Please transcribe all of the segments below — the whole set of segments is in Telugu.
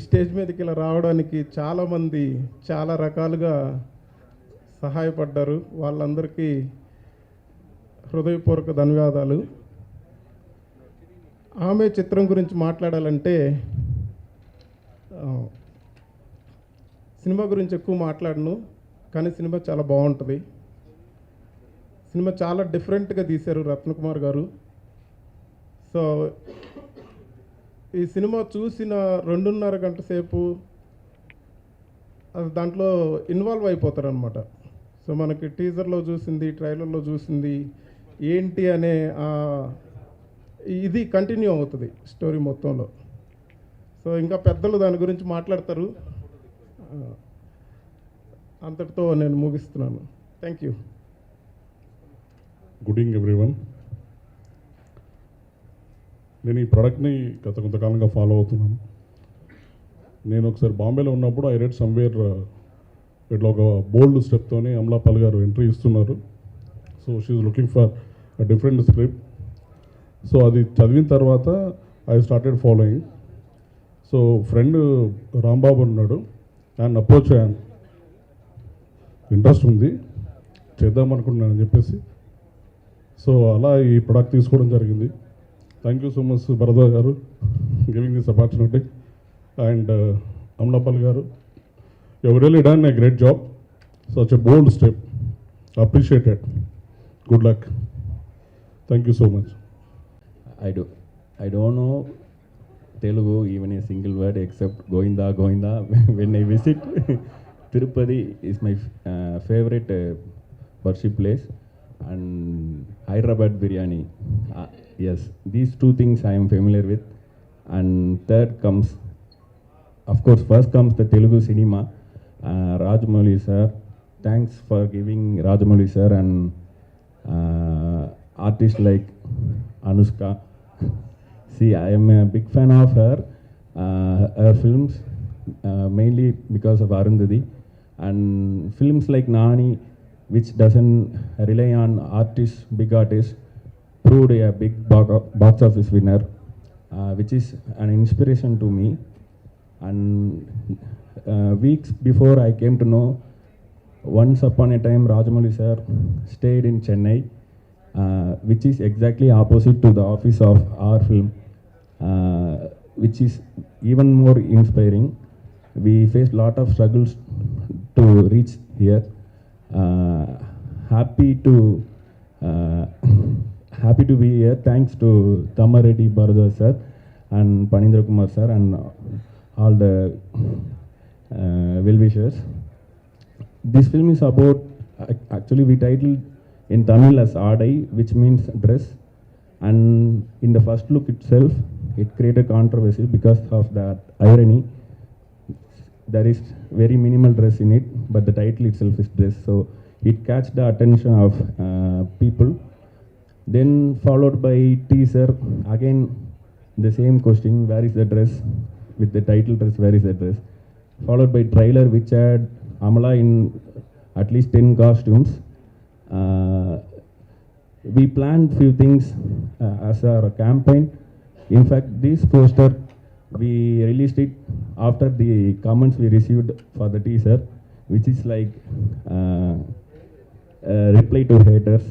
స్టేజ్ మీదకి ఇలా రావడానికి చాలామంది చాలా రకాలుగా సహాయపడ్డారు. వాళ్ళందరికీ హృదయపూర్వక ధన్యవాదాలు. ఆమె చిత్రం గురించి మాట్లాడాలంటే సినిమా గురించి ఎక్కువ మాట్లాడను, కానీ సినిమా చాలా బాగుంటుంది. సినిమా చాలా డిఫరెంట్గా తీశారు రత్నకుమార్ గారు. సో ఈ సినిమా చూసిన 2.5 గంట సేపు అది దాంట్లో ఇన్వాల్వ్ అయిపోతారు అనమాట. సో మనకి టీజర్లో చూసింది, ట్రైలర్లో చూసింది ఏంటి అనే ఇది కంటిన్యూ అవుతుంది స్టోరీ మొత్తంలో. సో ఇంకా పెద్దలు దాని గురించి మాట్లాడతారు. అంతటితో నేను ముగిస్తున్నాను. Thank you. Good evening everyone. నేను ఈ ప్రోడక్ట్ని గత కొంతకాలంగా ఫాలో అవుతున్నాను. నేను ఒకసారి బాంబేలో ఉన్నప్పుడు ఐ రెడ్ సమ్వేర్ ఇట్లా ఒక బోల్డ్ స్టెప్తోని అమలాపాల్ గారు ఎంట్రీ ఇస్తున్నారు. So she's looking for a different script. So అది చదివిన తర్వాత I started following. So friend Rambabu ఉన్నాడు, ఆయన అప్రోచ్ అయ్యాను, ఇంట్రెస్ట్ ఉంది చేద్దామనుకుంటున్నాను అని చెప్పేసి. సో అలా ఈ ప్రొడక్ట్ తీసుకోవడం జరిగింది. Thank you so much Bharadwaj గారు giving this opportunity and Amala Paul గారు. You have really done a great job. Such a bold step, appreciated. Good luck. Thank you so much. I don't know Telugu even a single word except Goinda Goinda. When I visit Tirupati is my favorite worship place, and Hyderabad biryani. Yes, these two things I am familiar with. And third comes, of course, first comes the Telugu cinema. Rajamouli sir, thanks for giving Rajamouli sir and artists like Anushka. See, I am a big fan of her films, mainly because of Arundhati. And films like Nani, which doesn't rely on artists, big artists, proved a big box office winner, which is an inspiration to me. And weeks before I came to know, once upon a time Rajamouli sir stayed in Chennai, which is exactly opposite to the office of our film, which is even more inspiring. We faced lot of struggles to reach here. Happy to be here. Thanks to Thammareddy Bharadwaj sir and Panindra Kumar sir and all the well-wishers. This film is about, actually we titled in Tamil as Adai, which means dress, and in the first look itself it created controversy because of that irony. There is very minimal dress in it, but the title itself is dress, so it catch the attention of people. Then followed by teaser, again the same question, where is the dress, with the title dress, where is the dress, followed by trailer which had Amala in at least 10 costumes. We planned few things as our campaign. In fact, this poster we released it after the comments we received for the teaser, which is like reply to haters.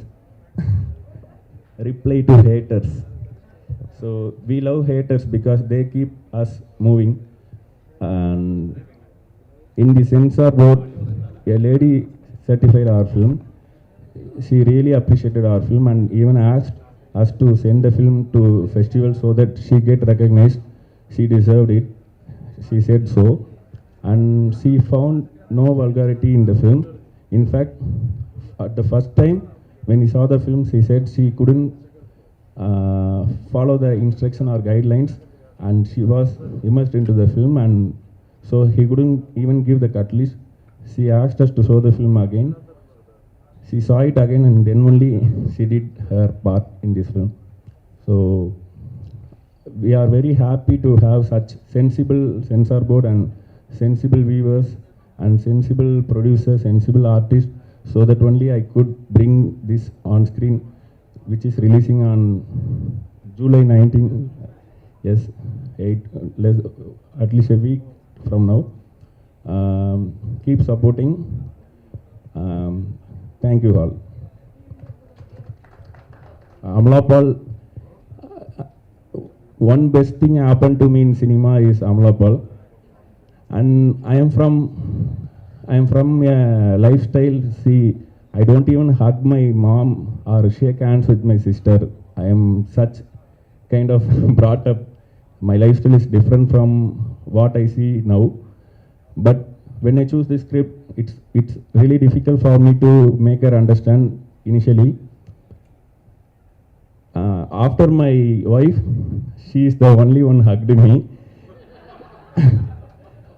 Reply to haters. So we love haters because they keep us moving. And in the censor board, a lady certified our film. She really appreciated our film and even asked us to send the film to festival so that she get recognized. She deserved it. She said so. And she found no vulgarity in the film. In fact, at the first time when he saw the film, she said she couldn't follow the instruction or guidelines, and she was immersed into the film, and so he couldn't even give the cut list. She asked us to show the film again. She saw it again, and then only she did her part in this film. So we are very happy to have such sensible censor board and sensible viewers and sensible producers, sensible artists, so that only I could bring this on screen, which is releasing on July 19. Yes, at least a week from now. Keep supporting. Thank you all. Amla Paul, one best thing happened to me in cinema is Amla Paul, and I am from a lifestyle. See, I don't even hug my mom or shake hands with my sister. I am such kind of brought up. My lifestyle is different from what I see now. But when I choose this script, it's really difficult for me to make her understand initially. After my wife, she is the only one hugged me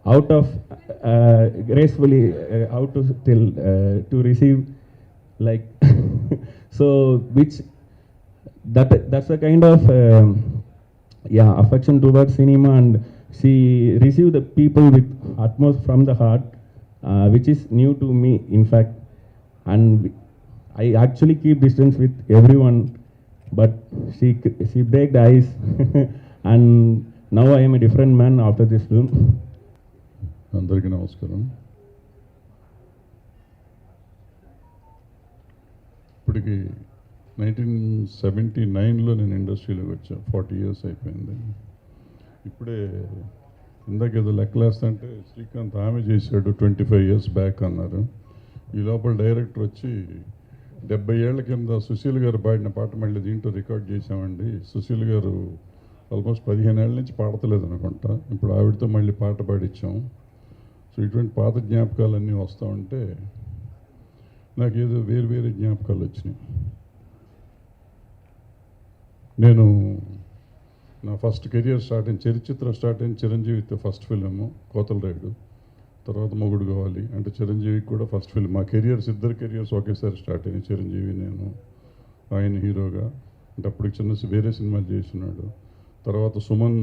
out of gracefully, how to tell, to receive like so, which that's a kind of affection towards cinema, and she received the people with utmost from the heart, which is new to me, in fact. And I actually keep distance with everyone, but she break the ice and now I am a different man after this film. అందరికీ నమస్కారం. ఇప్పటికి 1979లో నేను ఇండస్ట్రీలోకి వచ్చాను. 40 years అయిపోయింది. ఇప్పుడే ఇందాక ఏదో లెక్కలేస్తుంటే శ్రీకాంత్ ఆమె చేశాడు 25 years బ్యాక్ అన్నారు. ఈ లోపల డైరెక్టర్ వచ్చి 70 ఏళ్ల కింద సుశీల్ గారు పాడిన పాట మళ్ళీ దీంట్లో రికార్డ్ చేశామండి. సుశీల్ గారు ఆల్మోస్ట్ 15 ఏళ్ళ నుంచి పాడతలేదు అనుకుంటా. ఇప్పుడు ఆవిడతో మళ్ళీ పాట పాడించాం. సో ఇటువంటి పాత జ్ఞాపకాలన్నీ వస్తూ ఉంటే నాకు ఏదో వేరు జ్ఞాపకాలు వచ్చినాయి. నేను నా ఫస్ట్ కెరియర్ చరిత్ర స్టార్ట్ అయిన చిరంజీవితో ఫస్ట్ ఫిలిము కోతల రైడు, తర్వాత మొగుడు కావాలి అంటే చిరంజీవికి కూడా ఫస్ట్ ఫిల్మ్. మా ఇద్దరు కెరియర్స్ ఒకేసారి స్టార్ట్ అయినాయి. చిరంజీవి నేను ఆయన హీరోగా అంటే అప్పటికి వేరే సినిమాలు చేస్తున్నాడు. తర్వాత సుమన్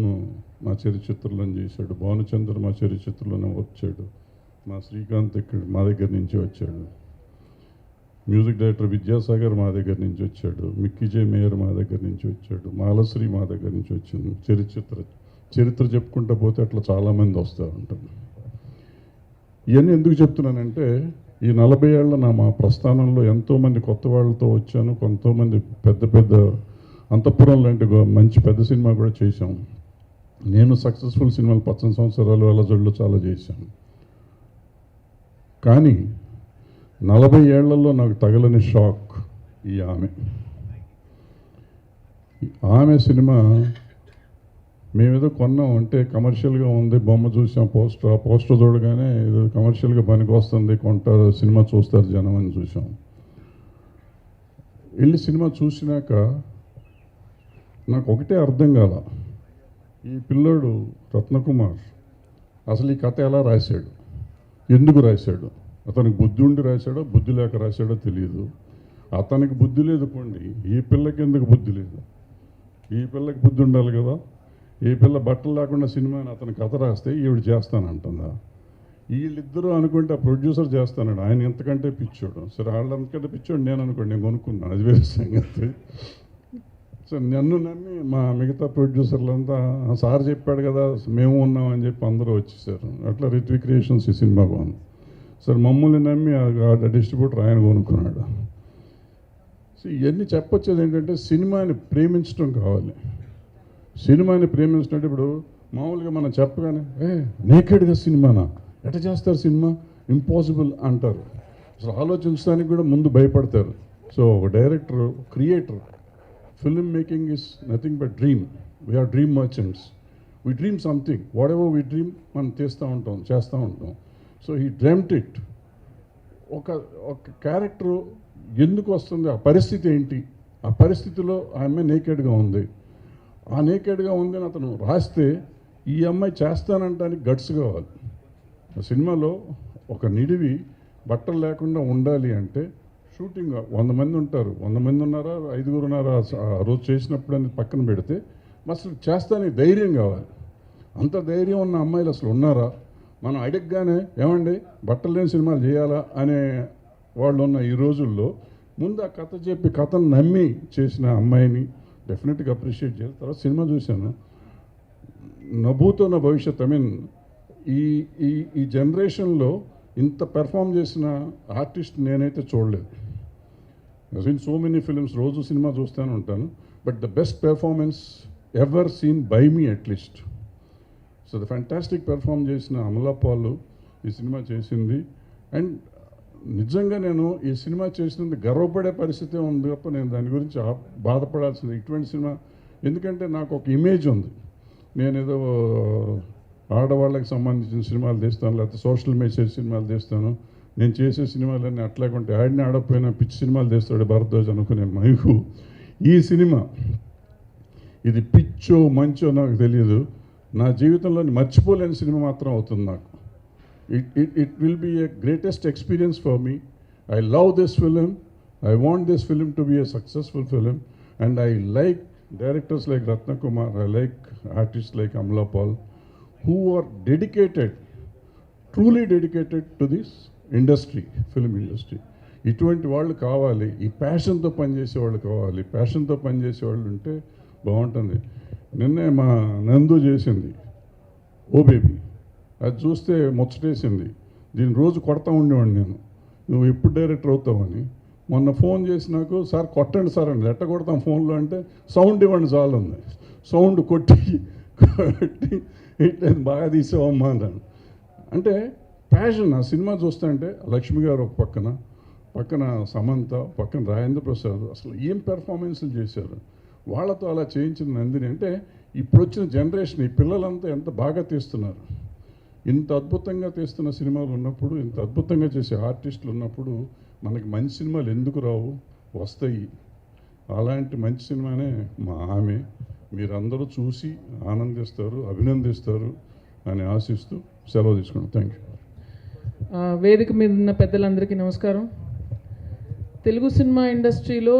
మా చరిత్రలో చేశాడు, భానుచంద్ర మా చరిత్రలోనే వచ్చాడు, మా శ్రీకాంత్ ఇక్కడ మా దగ్గర నుంచి వచ్చాడు, మ్యూజిక్ డైరెక్టర్ విద్యాసాగర్ మా దగ్గర నుంచి వచ్చాడు, మిక్కీ జే మేయర్ మా దగ్గర నుంచి వచ్చాడు, మాలశ్రీ మా దగ్గర నుంచి వచ్చింది. చరిత్ర చెప్పుకుంటూ పోతే అట్లా చాలామంది వస్తూ ఉంటారు. ఇవన్నీ ఎందుకు చెప్తున్నానంటే ఈ 40 ఏళ్ళ మా ప్రస్థానంలో ఎంతోమంది కొత్త వాళ్ళతో వచ్చాను. కొంతమంది పెద్ద అంతఃపురం లాంటి మంచి పెద్ద సినిమా కూడా చేశాం. నేను సక్సెస్ఫుల్ సినిమాలు 18 సంవత్సరాలు అలజడులు చాలా చేశాను. కానీ 40 ఏళ్లలో నాకు తగలని షాక్ ఈ ఆమె సినిమా మేమేదో కొన్నాం అంటే కమర్షియల్గా ఉంది, బొమ్మ చూసాం, పోస్టర్ చూడగానే ఏదో కమర్షియల్గా పనికి వస్తుంది, కొంటారు, సినిమా చూస్తారు జనం అని చూసాం. వెళ్ళి సినిమా చూసినాక నాకు ఒకటే అర్థం కాల, ఈ పిల్లోడు రత్నకుమార్ అసలు ఈ కథ ఎలా రాశాడు, ఎందుకు రాశాడు, అతనికి బుద్ధి ఉండి రాశాడో బుద్ధి లేక రాశాడో తెలియదు. అతనికి బుద్ధి లేదు పోండి, ఈ పిల్లకి ఎందుకు బుద్ధి లేదు? ఈ పిల్లకి బుద్ధి ఉండాలి కదా. ఈ పిల్ల బట్టలు లేకుండా సినిమాని అతను కథ రాస్తే ఈవిడ చేస్తానంటుందా? వీళ్ళిద్దరూ అనుకుంటే ఆ ప్రొడ్యూసర్ చేస్తానండి, ఆయన ఎంతకంటే పిచ్చోడు. సరే వాళ్ళంతకంటే పిచ్చోడు నేను అనుకోండి, నేను కొనుక్కున్నాను, అది వేరే సంగతి. సో నన్ను నమ్మి మా మిగతా ప్రొడ్యూసర్లంతా సార్ చెప్పాడు కదా మేము ఉన్నామని చెప్పి అందరూ వచ్చేసారు. అట్లా రిత్విక్ క్రియేషన్స్ ఈ సినిమా బాగుంది. సరే మమ్మల్ని నమ్మి ఆ డిస్ట్రిబ్యూటర్ ఆయన కొనుక్కున్నాడు. సో ఇవన్నీ చెప్పొచ్చేది ఏంటంటే సినిమాని ప్రేమించడం కావాలి. సినిమాని ప్రేమించినట్టు ఇప్పుడు మామూలుగా మనం చెప్పగానే నేకెడ్గా సినిమానా, ఎట్లా చేస్తారు సినిమా, ఇంపాసిబుల్ అంటారు. అసలు ఆలోచించడానికి కూడా ముందు భయపడతారు. సో ఒక director, creator, film making is nothing but dream. We are dream merchants. We dream something, whatever we dream మనం చేస్తూ ఉంటాం. So he dreamed it. ఒక క్యారెక్టరు ఎందుకు వస్తుంది, ఆ పరిస్థితి ఏంటి, ఆ పరిస్థితిలో ఆ అమ్మాయి నేకెడ్గా ఉంది, ఆ నేకెడ్గా ఉంది అని అతను రాస్తే ఈ అమ్మాయి చేస్తానంటానికి గట్స్ కావాలి. సినిమాలో ఒక నిడివి బట్టలు లేకుండా ఉండాలి అంటే షూటింగ్ 100 మంది ఉంటారు, 100 మంది ఉన్నారా 5 ఉన్నారా ఆ రోజు చేసినప్పుడు అని పక్కన పెడితే అసలు చేస్తానికి ధైర్యం కావాలి. అంత ధైర్యం ఉన్న అమ్మాయిలు అసలు ఉన్నారా? మనం అడగగానే ఏమండి బట్టలు లేని సినిమాలు చేయాలా అనే వాళ్ళు ఉన్న ఈ రోజుల్లో ముందు ఆ కథ చెప్పి కథను నమ్మి చేసిన అమ్మాయిని డెఫినెట్గా అప్రిషియేట్ చేయాలి. తర్వాత సినిమా చూశాను, నభూతో నా భవిష్యత్. ఐ మీన్ ఈ ఈ ఈ జనరేషన్లో ఇంత పెర్ఫామ్ చేసిన ఆర్టిస్ట్ నేనైతే చూడలేదు. సీన్ సో మెనీ ఫిలిమ్స్, రోజు సినిమా చూస్తూనే ఉంటాను, but the best performance ever seen by me at least. So the fantastic perform చేసిన అమలా పాల్ ఈ సినిమా చేసింది. అండ్ నిజంగా నేను ఈ సినిమా చేసినందుకు గర్వపడే పరిస్థితి ఉంది తప్ప నేను దాని గురించి బాధపడాల్సింది ఇటువంటి సినిమా. ఎందుకంటే నాకు ఒక ఇమేజ్ ఉంది, నేనేదో ఆడవాళ్ళకి సంబంధించిన సినిమాలు తీస్తాను, లేకపోతే సోషల్ మెసేజ్ సినిమాలు తీస్తాను. నేను చేసే సినిమాలన్నీ అట్లాగే ఉంటాయి. ఆడిని ఆడకపోయినా పిచ్చి సినిమాలు తీస్తాడు భరద్వాజ్ అనుకునే మైకు. ఈ సినిమా ఇది పిచ్చో మంచో నాకు తెలియదు, నా జీవితంలోని మర్చిపోలేని సినిమా మాత్రం అవుతుంది నాకు. It will be a greatest experience for me. I love this film. I want this film to be a successful film. And I like directors like Ratna Kumar. I like artists like Amla Paul, who are dedicated, truly dedicated to this industry, film industry. ఇటువంటి వాళ్ళు కావాలి, ఈ ప్యాషన్తో పనిచేసే వాళ్ళు కావాలి. ప్యాషన్తో పనిచేసే వాళ్ళు ఉంటే బాగుంటుంది. నిన్నే మా నందు చేసింది ఓ బేబీ, అది చూస్తే ముచ్చటేసింది. దీన్ని రోజు కొడతా ఉండేవాడిని నేను, నువ్వు ఎప్పుడు డైరెక్టర్ అవుతావని. మొన్న ఫోన్ చేసి నాకు, సార్ కొట్టండి సార్ అండి. ఎట్ట కొడతాం ఫోన్లో అంటే, సౌండ్ ఇవ్వండి చాలు ఉంది. సౌండ్ కొట్టి ఇట్లా బాగా తీసావమ్మా అన్నాను. అంటే ప్యాషన్. ఆ సినిమా చూస్తే అంటే లక్ష్మి గారు ఒక పక్కన సమంత, పక్కన రాజేంద్ర ప్రసాద్, అసలు ఏం పెర్ఫార్మెన్స్లు చేశారు. వాళ్ళతో అలా చేయించిన నందిని. అంటే ఇప్పుడు వచ్చిన జనరేషన్, ఈ పిల్లలంతా ఎంత బాగా తీస్తున్నారు. ఇంత అద్భుతంగా తీస్తున్న సినిమాలు ఉన్నప్పుడు, ఇంత అద్భుతంగా చేసే ఆర్టిస్టులు ఉన్నప్పుడు మనకి మంచి సినిమాలు ఎందుకు రావు? వస్తాయి. అలాంటి మంచి సినిమానే మా ఆమె. మీరందరూ చూసి ఆనందిస్తారు, అభినందిస్తారు అని ఆశిస్తూ సెలవు తీసుకున్నాను. Thank you. వేదిక మీద ఉన్న పెద్దలందరికీ నమస్కారం. తెలుగు సినిమా ఇండస్ట్రీలో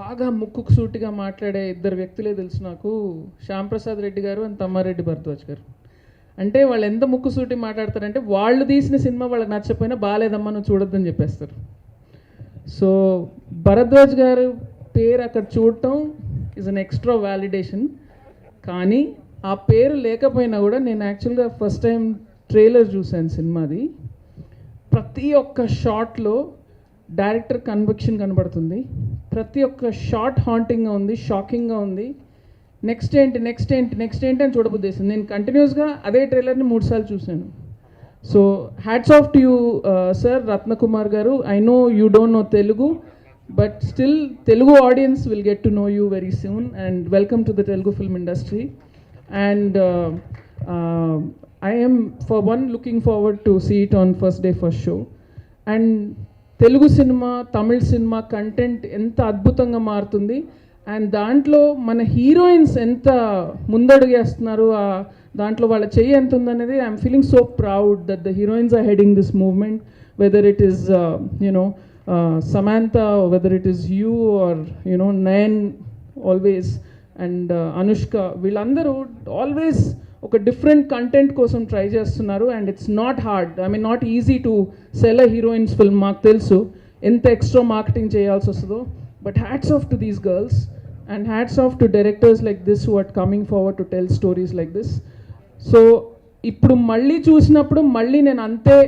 బాగా ముక్కుకు సూటిగా మాట్లాడే ఇద్దరు వ్యక్తులే తెలుసు నాకు, శ్యామ్ ప్రసాద్ రెడ్డి గారు అండ్ తమ్మారెడ్డి భరద్వాజ్ గారు. అంటే వాళ్ళు ఎంత ముక్కుసూటి మాట్లాడతారంటే, వాళ్ళు తీసిన సినిమా వాళ్ళకి నచ్చకపోయినా బాగాలేదమ్మా నువ్వు చూడొద్దని చెప్పేస్తారు. సో భరద్వాజ్ గారు పేరు అక్కడ చూడటం ఈజ్ అన్ ఎక్స్ట్రా వ్యాలిడేషన్. కానీ ఆ పేరు లేకపోయినా కూడా నేను యాక్చువల్గా ఫస్ట్ టైం ట్రైలర్ చూశాను సినిమాది. ప్రతి ఒక్క షాట్లో డైరెక్టర్ కన్విక్షన్ కనబడుతుంది. ప్రతి ఒక్క షాట్ హాంటింగ్గా ఉంది, షాకింగ్గా ఉంది. నెక్స్ట్ ఏంటి అని చూడబుద్దేసింది. నేను కంటిన్యూస్గా అదే ట్రైలర్ని 3 సార్లు చూశాను. So hats off to you sir Ratnakumar గారు. I know you don't know Telugu, but still Telugu audience will get to know you very soon. And welcome to the Telugu film industry. And I am for one looking forward to see it on first day first show. And Telugu cinema, Tamil cinema content ఎంత అద్భుతంగా మారుతుంది. అండ్ దాంట్లో మన హీరోయిన్స్ ఎంత ముందడుగేస్తున్నారు, దాంట్లో వాళ్ళ చెయ్యి ఎంత ఉందనేది I'm feeling so proud that the heroines are heading this movement. Whether it is Samantha, or whether it is you or Nayan always, and Anushka, వీళ్ళందరూ ఆల్వేస్ ఒక డిఫరెంట్ కంటెంట్ కోసం ట్రై చేస్తున్నారు. And it's not hard, I mean not easy to sell a heroines film. మాకు తెలుసు ఎంత ఎక్స్ట్రా మార్కెటింగ్ చేయాల్సి వస్తుందో. But hats off to these girls and hats off to directors like this who are coming forward to tell stories like this. So ఇప్పుడు మళ్ళీ చూసినప్పుడు మళ్ళీ నేను అంతే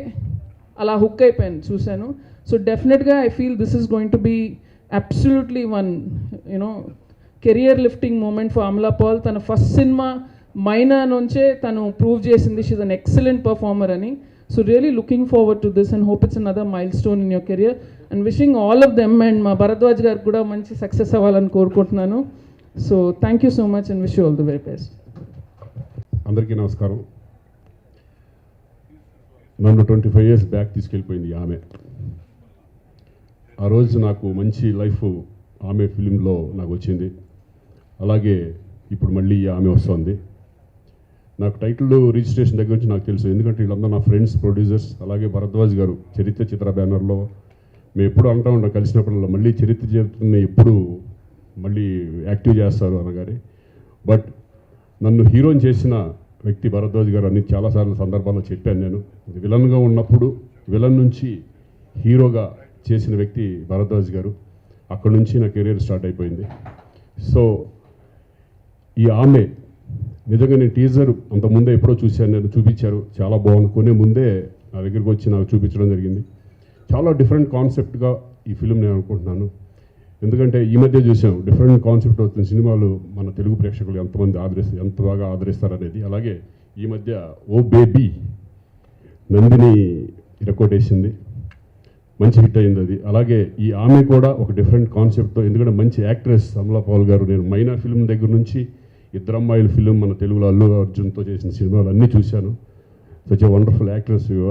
అలా హుక్ అయిపోయాను, చూశాను. సో డెఫినెట్గా I feel this is going to be absolutely one career lifting moment for Amala Paul. తన ఫస్ట్ సినిమా మైనా నుంచే తను ప్రూవ్ చేసింది షీఈ్ అన్ ఎక్సలెంట్ పర్ఫార్మర్ అని. So really looking forward to this and hope it's another milestone in your career and wishing all of them. And మా భరద్వాజ్ గారికి కూడా మంచి సక్సెస్ అవ్వాలని కోరుకుంటున్నాను. So thank you so much and wish you all the very best. అందరికీ నమస్కారం. నన్ను 25 years బ్యాక్ తీసుకెళ్ళిపోయింది ఆమె. ఆ రోజు నాకు మంచి లైఫ్ ఆమె ఫిలింలో నాకు వచ్చింది. అలాగే ఇప్పుడు మళ్ళీ ఆమె వస్తుంది. నాకు టైటిల్ రిజిస్ట్రేషన్ దగ్గర నుంచి నాకు తెలుసు, ఎందుకంటే వీళ్ళందరూ నా ఫ్రెండ్స్, ప్రొడ్యూసర్స్. అలాగే భరద్వాజ్ గారు చరిత్ర చిత్ర బ్యానర్లో మేము ఎప్పుడు అంటూ ఉంటాం, కలిసినప్పుడల్లా మళ్ళీ చరిత్రని ఎప్పుడు మళ్ళీ యాక్టివ్ చేస్తారు అనగానే. బట్ నన్ను హీరోని చేసిన వ్యక్తి భరద్వాజ్ గారు అని చాలాసార్లు సందర్భాల్లో చెప్పాను. నేను విలన్గా ఉన్నప్పుడు విలన్ నుంచి హీరోగా చేసిన వ్యక్తి భరద్వాజ్ గారు. అక్కడ నుంచి నా కెరీర్ స్టార్ట్ అయిపోయింది. సో ఈ ఆమె నిజంగా నేను టీజర్ అంతకుముందే ఎప్పుడో చూశాను, నేను చూపించారు, చాలా బాగుంది. కొనే ముందే నా దగ్గరికి వచ్చి నాకు చూపించడం జరిగింది. చాలా డిఫరెంట్ కాన్సెప్ట్గా ఈ ఫిలిం నేను అనుకుంటున్నాను. ఎందుకంటే ఈ మధ్య చూసాం డిఫరెంట్ కాన్సెప్ట్ అవుతున్న సినిమాలు మన తెలుగు ప్రేక్షకులు ఎంత బాగా ఆదరిస్తారనేది. అలాగే ఈ మధ్య ఓ బేబీ నందిని రికార్డ్ వేసింది, మంచి హిట్ అయింది అది. అలాగే ఈ ఆమె కూడా ఒక డిఫరెంట్ కాన్సెప్ట్తో, ఎందుకంటే మంచి యాక్ట్రెస్ అమలా పాల్ గారు. నేను మైనా ఫిల్మ్ దగ్గర నుంచి ఇద్దరు అమ్మాయిల ఫిలిం మన తెలుగులో అల్లు అర్జున్తో చేసిన సినిమాలు అన్నీ చూశాను. సచ్ ఎ వండర్ఫుల్ యాక్ట్రెస్ యువ.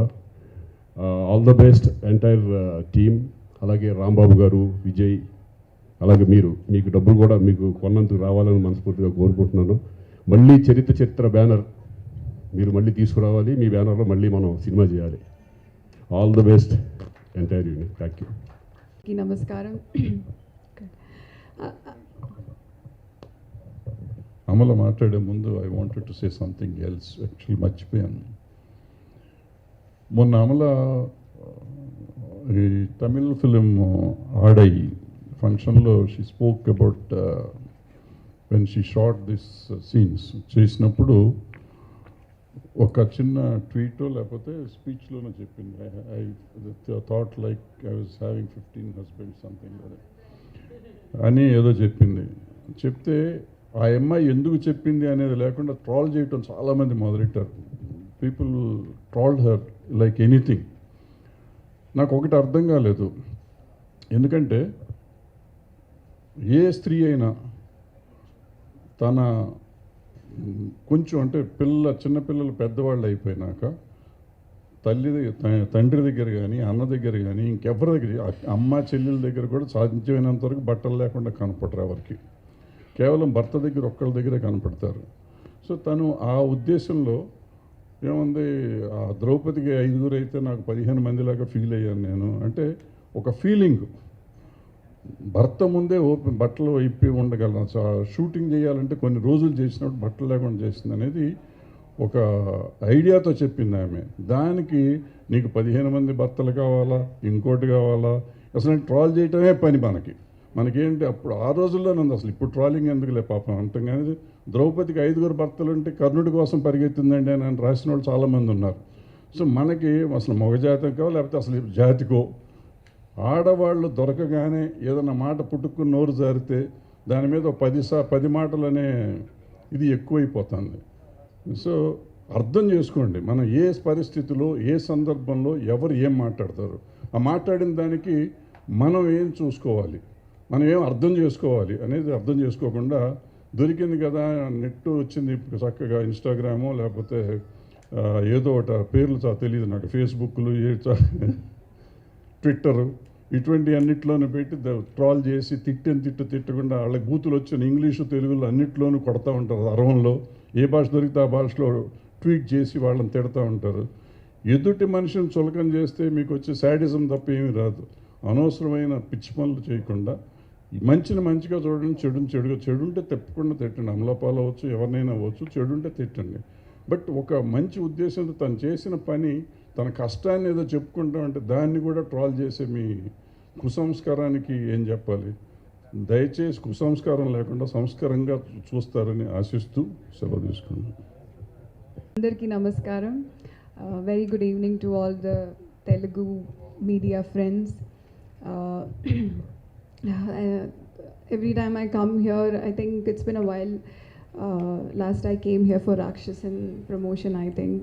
All the best entire team. అలాగే రాంబాబు గారు, విజయ్, అలాగే మీకు డబ్బులు కూడా మీకు కొన్నందుకు రావాలని మనస్ఫూర్తిగా కోరుకుంటున్నాను. మళ్ళీ చరిత్ర బ్యానర్ మీరు మళ్ళీ తీసుకురావాలి, మీ బ్యానర్లో మళ్ళీ మనం సినిమా చేయాలి. All the best entire unit. Thank you. నమస్కారం. అమల మాట్లాడే ముందు I wanted to say something else. Actually మర్చిపోయాను. మొన్న అమల ఈ తమిళ్ ఫిలిం ఆడై ఫంక్షన్లో she spoke about when she short this scenes చేసినప్పుడు ఒక చిన్న ట్వీటో లేకపోతే స్పీచ్లోనే చెప్పింది, I thought like I was having 15 husbands something అని ఏదో చెప్పింది. చెప్తే ఆ అమ్మాయి ఎందుకు చెప్పింది అనేది లేకుండా ట్రాల్ చేయటం చాలామంది మొదలెట్టారు. People trolled her like anything. నాకు ఒకటి అర్థం కాలేదు, ఎందుకంటే ఏ స్త్రీ అయినా తన కొంచెం అంటే చిన్నపిల్లలు పెద్దవాళ్ళు అయిపోయినాక తండ్రి దగ్గర కానీ అన్న దగ్గర కానీ ఇంకెవరి దగ్గర, అమ్మ చెల్లెల దగ్గర కూడా సాధ్యమైనంత వరకు బట్టలు లేకుండా కనపడరు ఎవరికి. కేవలం భర్త దగ్గర ఒక్కళ్ళ దగ్గరే కనపడతారు. సో తను ఆ ఉద్దేశంలో ఏముంది, ఆ ద్రౌపదికి 5 అయితే నాకు 15 మందిలాగా ఫీల్ అయ్యాను నేను. అంటే ఒక ఫీలింగ్, భర్త ముందే బట్టలు ఇప్పి ఉండగలను. షూటింగ్ చేయాలంటే కొన్ని రోజులు చేసినప్పుడు బట్టలు లేకుండా చేసింది అనేది ఒక ఐడియాతో చెప్పింది ఆమె. దానికి నీకు 15 మంది భర్తలు కావాలా, ఇంకోటి కావాలా, అసలు ట్రాల్ చేయటమే పని మనకేంటి. అప్పుడు ఆ రోజుల్లో నంది అసలు ఇప్పుడు ట్రాలింగ్ ఎందుకులే పాపం అంటాం. కానీ ద్రౌపదికి 5 భర్తలు ఉంటే కర్ణుడి కోసం పరిగెత్తిందండి అని రాసిన వాళ్ళు చాలామంది ఉన్నారు. సో మనకి అసలు మగజాతికో లేకపోతే అసలు జాతికో ఆడవాళ్ళు దొరకగానే ఏదన్నా మాట పుట్టుకుని నోరు జారితే దాని మీద 10 మాటలు అనే ఇది ఎక్కువైపోతుంది. సో అర్థం చేసుకోండి, మనం ఏ పరిస్థితిలో ఏ సందర్భంలో ఎవరు ఏం మాట్లాడతారు, ఆ మాట్లాడిన దానికి మనం ఏం చూసుకోవాలి, మనం ఏం అర్థం చేసుకోవాలి అనేది అర్థం చేసుకోకుండా దొరికింది కదా, నెట్ వచ్చింది చక్కగా, ఇన్స్టాగ్రామో లేకపోతే ఏదో ఒకటి పేర్లు తెలియదు నాకు, ఫేస్బుక్లు, ట్విట్టరు, ఇటువంటి అన్నిట్లోనూ పెట్టి ట్రాల్ చేసి తిట్టకుండా వాళ్ళకి బూతులు వచ్చిన ఇంగ్లీషు తెలుగులో అన్నిట్లోనూ కొడతా ఉంటారు. అరవంలో ఏ భాష దొరికితే ఆ భాషలో ట్వీట్ చేసి వాళ్ళని తిడతా ఉంటారు. ఎదుటి మనిషిని చులకం చేస్తే మీకు వచ్చే శాడిజం తప్ప ఏమీ రాదు. అనవసరమైన పిచ్చి పనులు చేయకుండా మంచిని మంచిగా చూడండి, చెడు ఉంటే తప్పకుండా తిట్టండి. అమలాపాలు అవ్వచ్చు, ఎవరినైనా అవ్వచ్చు, చెడు ఉంటే తిట్టండి. బట్ ఒక మంచి ఉద్దేశంతో తను చేసిన పని, తన కష్టాన్ని ఏదో చెప్పుకుంటాం అంటే దాన్ని కూడా ట్రాల్ చేసే మీ కుసంస్కారానికి ఏం చెప్పాలి. దయచేసి కుసంస్కారం లేకుండా సంస్కారంగా చూస్తారని ఆశిస్తూ సెలవు తీసుకున్నాను. అందరికీ నమస్కారం. Very good evening to all the Telugu media friends. Every time I come here, I think it's been a while. Last I came here for Rakshasan promotion, I think.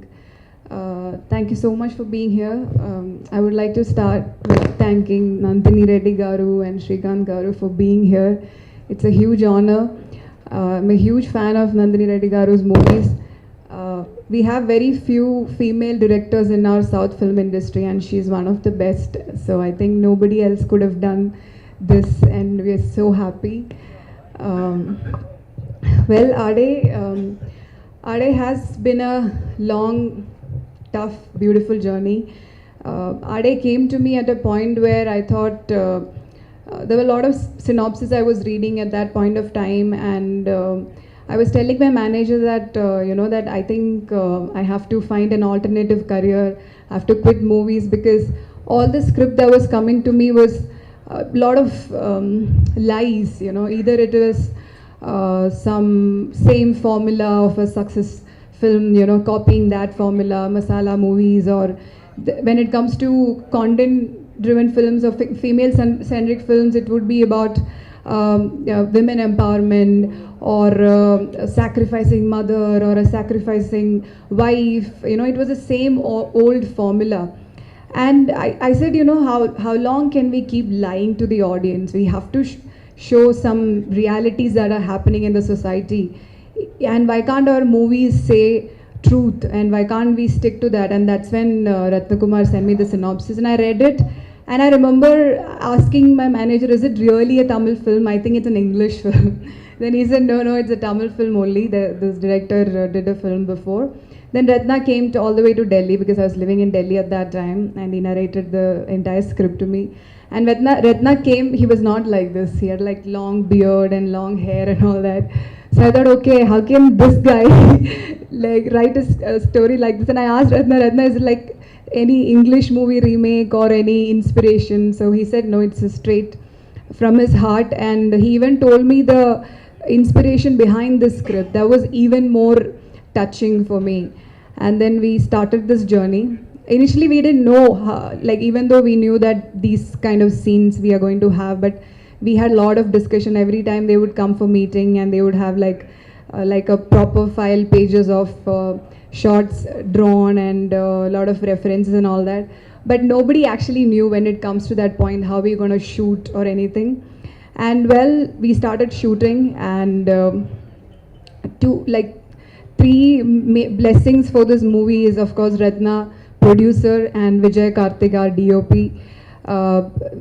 Thank you so much for being here. I would like to start with thanking Nandini Reddy Garu and Shrikant Garu for being here. It's a huge honor. I'm a huge fan of Nandini Reddy Garu's movies. We have very few female directors in our South film industry and she's one of the best. So I think nobody else could have done this and we are so happy. Well, Ade has been a long, tough, beautiful journey. Ade came to me at a point where I thought there were a lot of synopses I was reading at that point of time, and I was telling my manager that that I think I have to find an alternative career. I have to quit movies because all the script that was coming to me was a lot of lies. Either it was some same formula of a success film, you know, copying that formula, masala movies, or when it comes to content-driven films or female-centric films, it would be about women empowerment or a sacrificing mother or a sacrificing wife. You know, it was the same old formula. And I said, you know, how long can we keep lying to the audience? We have to show some realities that are happening in the society. And why can't our movies say truth? And why can't we stick to that? And that's when Ratnakumar sent me the synopsis. And I read it. And I remember asking my manager, is it really a Tamil film? I think it's an English film. Then he said, no, it's a Tamil film only. This director did a film before. Then Ratna came all the way to Delhi, because I was living in Delhi at that time, and he narrated the entire script to me. And Ratna came, he was not like this. He had like long beard and long hair and all that. So I thought, okay, how can this guy like write a story like this? And I asked Ratna, is it like any English movie remake or any inspiration? So he said, no, it's straight from his heart. And he even told me the inspiration behind the script. That was even more touching for me. And then we started this journey. Initially we didn't know how, like, even though we knew that these kind of scenes we are going to have, but we had a lot of discussion. Every time they would come for meeting, and they would have like a proper file, pages of shots drawn, and a lot of references and all that. But nobody actually knew when it comes to that point how we're going to shoot or anything. And well, we started shooting, and three blessings for this movie is, of course, Ratna, producer, and Vijay Karthik, our DOP.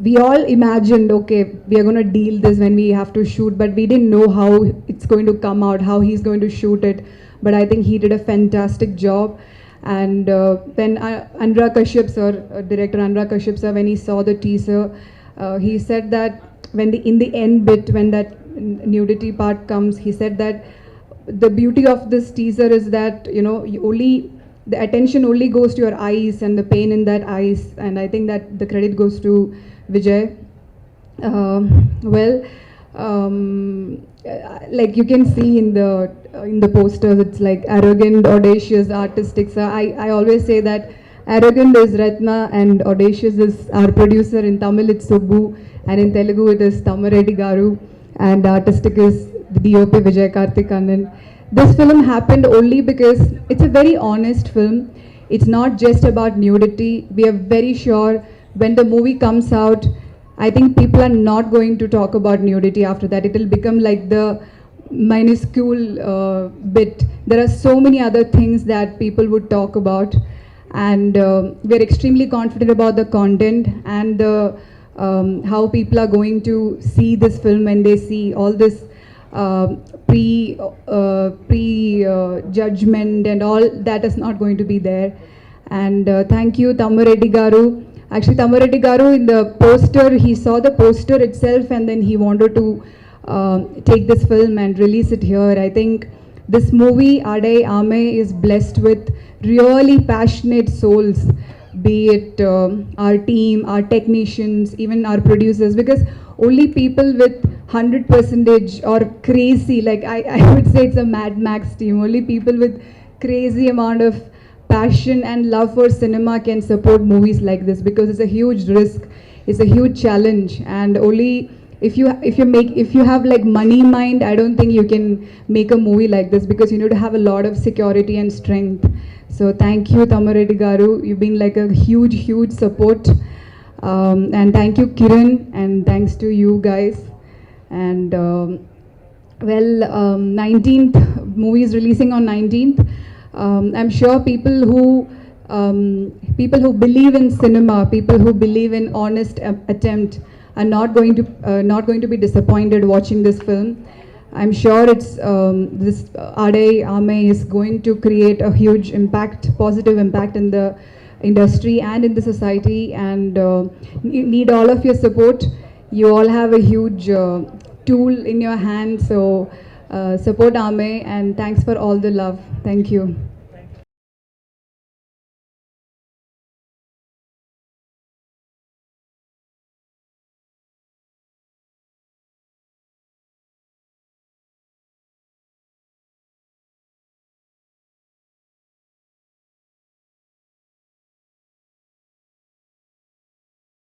We all imagined, okay, we are going to deal this when we have to shoot, but we didn't know how it's going to come out, how he's going to shoot it. But I think he did a fantastic job. And when Anurag Kashyap sir, director Anurag Kashyap sir, when he saw the teaser, he said that in the end bit, when that nudity part comes, he said that the beauty of this teaser is that, you know, the attention only goes to your eyes and the pain in that eyes. And I think that the credit goes to Vijay. Like you can see in the posters, it's like arrogant, audacious, artistic. So I always say that arrogant is Ratna and audacious is our producer. In Tamil it's Subbu, and in Telugu it is Thammareddy Garu, and artistic is the DOP Vijay Karthik Kannan. This film happened only because it's a very honest film. It's not just about nudity. We are very sure when the movie comes out, I think people are not going to talk about nudity after that. It will become like the minuscule bit. There are so many other things that people would talk about, and we're extremely confident about the content and the how people are going to see this film when they see all this pre-judgment and all that is not going to be there. And thank you, Thammareddy Garu. Actually, Thammareddy Garu, in the poster, he saw the poster itself, and then he wanted to take this film and release it here. I think this movie, Adai Ame, is blessed with really passionate souls, be it our team, our technicians, even our producers, because only people with 100% or crazy, like I would say it's a Mad Max team, only people with crazy amount of passion and love for cinema can support movies like this, because it's a huge risk, it's a huge challenge, and only if you have like money mind, I don't think you can make a movie like this, because you need to have a lot of security and strength. So thank you, Thammareddy Garu. You've been like a huge support. And thank you, Kiran, and thanks to you guys. And 19th, movie is releasing on 19th. I'm sure people who believe in cinema, people who believe in honest attempt, are not going to be disappointed watching this film. I'm sure it's this Adai Ame is going to create a huge impact, positive impact in the industry and in the society, and need all of your support. You all have a huge tool in your hand, so support Ame, and thanks for all the love. Thank you.